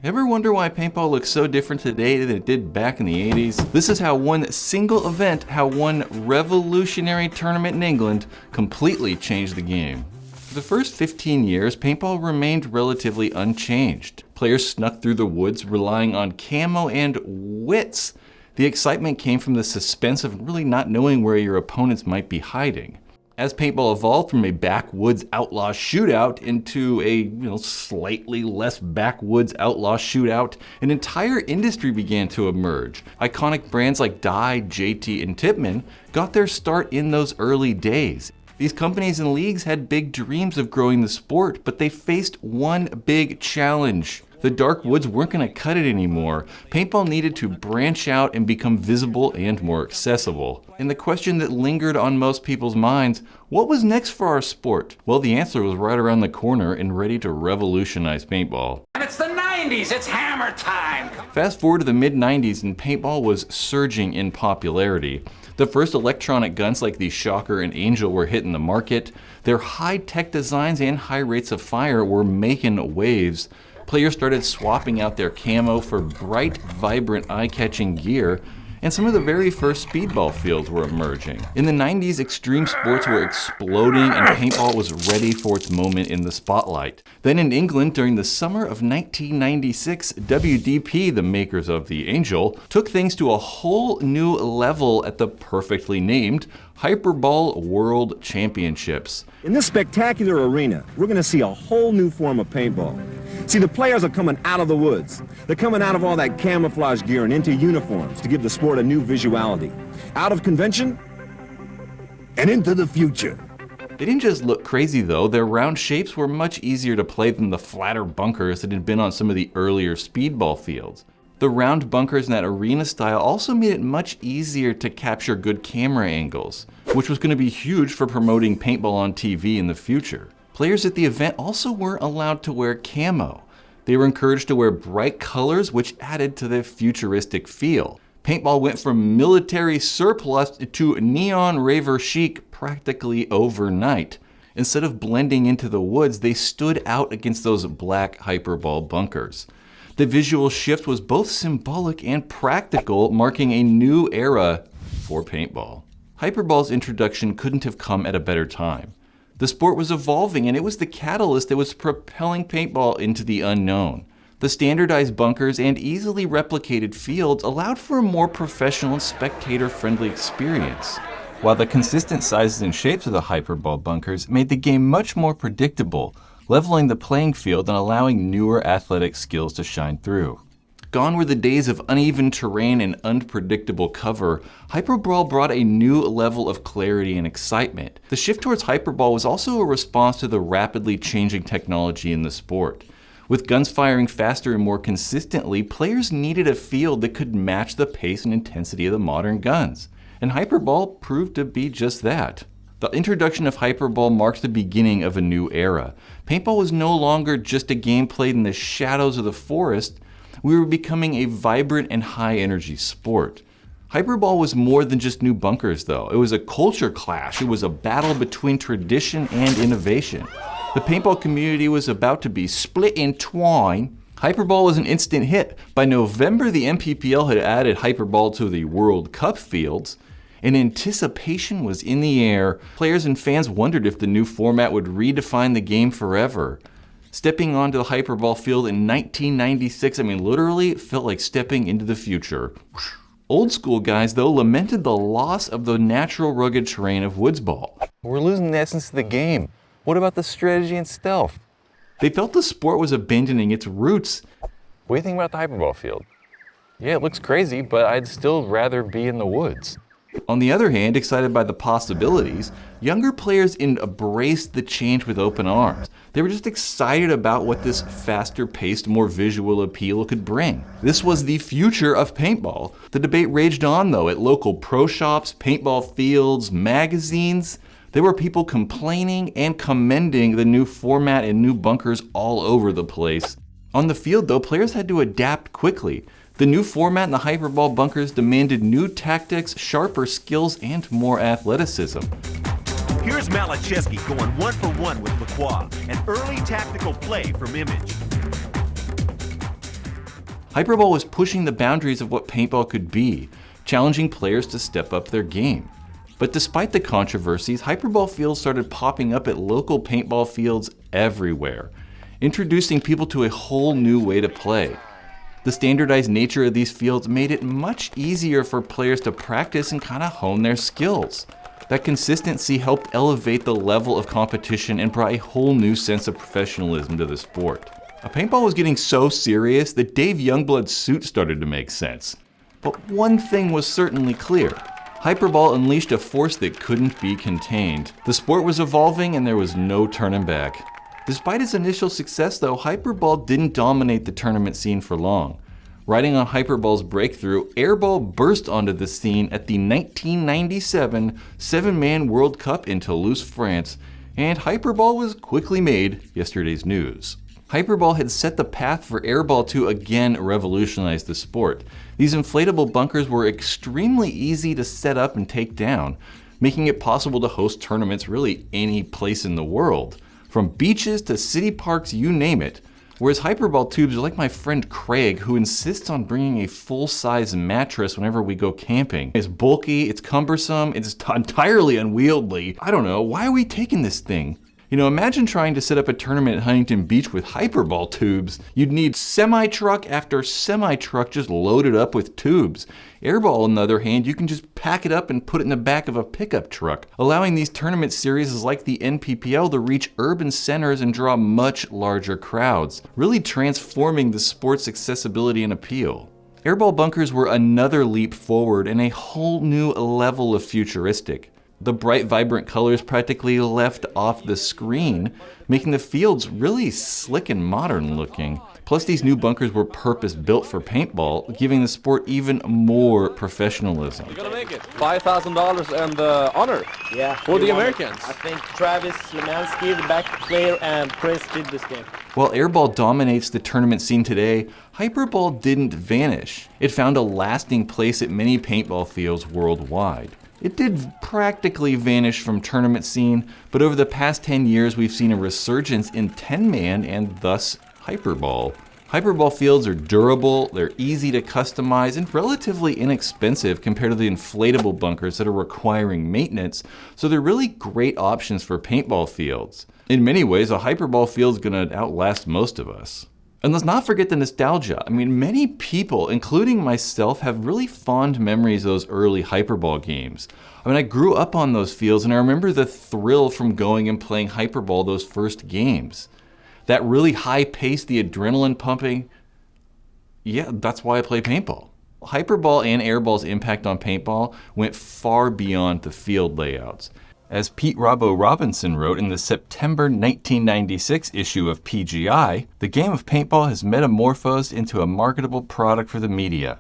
Ever wonder why paintball looks so different today than it did back in the 80s? This is how one single event, how one revolutionary tournament in England completely changed the game. For the first 15 years, paintball remained relatively unchanged. Players snuck through the woods relying on camo and wits. The excitement came from the suspense of really not knowing where your opponents might be hiding. As paintball evolved from a backwoods outlaw shootout into a slightly less backwoods outlaw shootout, an entire industry began to emerge. Iconic brands like Dye, JT, and Tippmann got their start in those early days. These companies and leagues had big dreams of growing the sport, but they faced one big challenge. The dark woods weren't going to cut it anymore. Paintball needed to branch out and become visible and more accessible. And the question that lingered on most people's minds, what was next for our sport? Well, the answer was right around the corner and ready to revolutionize paintball. And it's the 90s, it's hammer time! Fast forward to the mid-90s and paintball was surging in popularity. The first electronic guns like the Shocker and Angel were hitting the market. Their high-tech designs and high rates of fire were making waves. Players started swapping out their camo for bright, vibrant, eye-catching gear, and some of the very first speedball fields were emerging. In the 90s, extreme sports were exploding and paintball was ready for its moment in the spotlight. Then in England, during the summer of 1996, WDP, the makers of the Angel, took things to a whole new level at the perfectly named Hyperball World Championships. In this spectacular arena, we're going to see a whole new form of paintball. See, the players are coming out of the woods. They're coming out of all that camouflage gear and into uniforms to give the sport a new visuality. Out of convention and into the future. They didn't just look crazy though, their round shapes were much easier to play than the flatter bunkers that had been on some of the earlier speedball fields. The round bunkers in that arena style also made it much easier to capture good camera angles, which was going to be huge for promoting paintball on TV in the future. Players at the event also weren't allowed to wear camo. They were encouraged to wear bright colors, which added to the futuristic feel. Paintball went from military surplus to neon raver chic practically overnight. Instead of blending into the woods, they stood out against those black hyperball bunkers. The visual shift was both symbolic and practical, marking a new era for paintball. Hyperball's introduction couldn't have come at a better time. The sport was evolving, and it was the catalyst that was propelling paintball into the unknown. The standardized bunkers and easily replicated fields allowed for a more professional and spectator-friendly experience, while the consistent sizes and shapes of the hyperball bunkers made the game much more predictable, leveling the playing field and allowing newer athletic skills to shine through. Gone were the days of uneven terrain and unpredictable cover. Hyperball brought a new level of clarity and excitement. The shift towards hyperball was also a response to the rapidly changing technology in the sport. With guns firing faster and more consistently, players needed a field that could match the pace and intensity of the modern guns. And hyperball proved to be just that. The introduction of hyperball marked the beginning of a new era. Paintball was no longer just a game played in the shadows of the forest. We were becoming a vibrant and high-energy sport. Hyperball was more than just new bunkers, though. It was a culture clash. It was a battle between tradition and innovation. The paintball community was about to be split in twine. Hyperball was an instant hit. By November, the MPPL had added Hyperball to the World Cup fields, and anticipation was in the air. Players and fans wondered if the new format would redefine the game forever. Stepping onto the Hyperball field in 1996, literally felt like stepping into the future. Old school guys, though, lamented the loss of the natural rugged terrain of woodsball. We're losing the essence of the game. What about the strategy and stealth? They felt the sport was abandoning its roots. What do you think about the Hyperball field? Yeah, it looks crazy, but I'd still rather be in the woods. On the other hand, excited by the possibilities, younger players embraced the change with open arms. They were just excited about what this faster-paced, more visual appeal could bring. This was the future of paintball. The debate raged on, though, at local pro shops, paintball fields, magazines. There were people complaining and commending the new format and new bunkers all over the place. On the field, though, players had to adapt quickly. The new format in the Hyperball bunkers demanded new tactics, sharper skills, and more athleticism. Here's Malachevsky going 1-for-1 with Lacroix, an early tactical play from Image. Hyperball was pushing the boundaries of what paintball could be, challenging players to step up their game. But despite the controversies, Hyperball fields started popping up at local paintball fields everywhere, introducing people to a whole new way to play. The standardized nature of these fields made it much easier for players to practice and kind of hone their skills. That consistency helped elevate the level of competition and brought a whole new sense of professionalism to the sport. Paintball was getting so serious that Dave Youngblood's suit started to make sense. But one thing was certainly clear. Hyperball unleashed a force that couldn't be contained. The sport was evolving and there was no turning back. Despite its initial success though, Hyperball didn't dominate the tournament scene for long. Riding on Hyperball's breakthrough, Airball burst onto the scene at the 1997 7-Man World Cup in Toulouse, France, and Hyperball was quickly made yesterday's news. Hyperball had set the path for Airball to again revolutionize the sport. These inflatable bunkers were extremely easy to set up and take down, making it possible to host tournaments really any place in the world. From beaches to city parks, you name it. Whereas Hyperball tubes are like my friend Craig, who insists on bringing a full-size mattress whenever we go camping. It's bulky, it's cumbersome, it's entirely unwieldy. I don't know, why are we taking this thing? You know, imagine trying to set up a tournament at Huntington Beach with Hyperball tubes. You'd need semi-truck after semi-truck just loaded up with tubes. Airball, on the other hand, you can just pack it up and put it in the back of a pickup truck, allowing these tournament series like the NPPL to reach urban centers and draw much larger crowds, really transforming the sport's accessibility and appeal. Airball bunkers were another leap forward and a whole new level of futuristic. The bright, vibrant colors practically left off the screen, making the fields really slick and modern looking. Plus, these new bunkers were purpose-built for paintball, giving the sport even more professionalism. We're gonna make it. $5,000 and honor. Yeah. For the Americans. I think Travis Lemansky, the back player, and Chris did this game. While Airball dominates the tournament scene today, Hyperball didn't vanish. It found a lasting place at many paintball fields worldwide. It did practically vanish from tournament scene, but over the past 10 years we've seen a resurgence in 10-man and thus Hyperball. Hyperball fields are durable, they're easy to customize, and relatively inexpensive compared to the inflatable bunkers that are requiring maintenance, so they're really great options for paintball fields. In many ways, a Hyperball field is going to outlast most of us. And let's not forget the nostalgia. I mean, many people, including myself, have really fond memories of those early Hyperball games. I mean, I grew up on those fields and I remember the thrill from going and playing Hyperball those first games. That really high pace, the adrenaline pumping, yeah, that's why I play paintball. Hyperball and Airball's impact on paintball went far beyond the field layouts. As Pete Robbo Robinson wrote in the September 1996 issue of PGI, the game of paintball has metamorphosed into a marketable product for the media,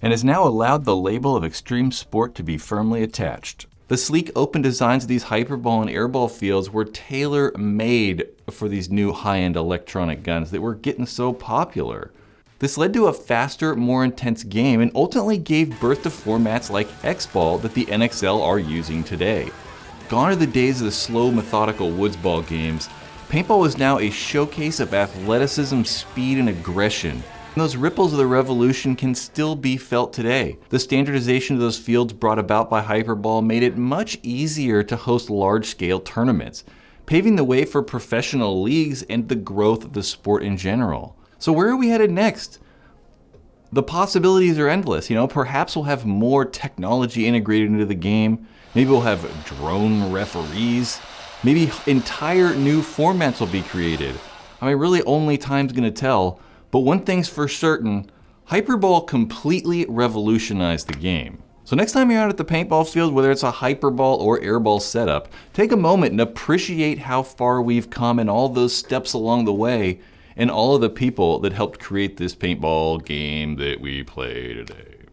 and has now allowed the label of extreme sport to be firmly attached. The sleek open designs of these Hyperball and Airball fields were tailor-made for these new high-end electronic guns that were getting so popular. This led to a faster, more intense game and ultimately gave birth to formats like X-Ball that the NXL are using today. Gone are the days of the slow, methodical woods ball games. Paintball is now a showcase of athleticism, speed, and aggression. And those ripples of the revolution can still be felt today. The standardization of those fields brought about by Hyperball made it much easier to host large-scale tournaments, paving the way for professional leagues and the growth of the sport in general. So where are we headed next? The possibilities are endless. You know, perhaps we'll have more technology integrated into the game. Maybe we'll have drone referees. Maybe entire new formats will be created. I mean, really only time's gonna tell. But one thing's for certain, Hyperball completely revolutionized the game. So next time you're out at the paintball field, whether it's a Hyperball or Airball setup, take a moment and appreciate how far we've come and all those steps along the way, and all of the people that helped create this paintball game that we play today.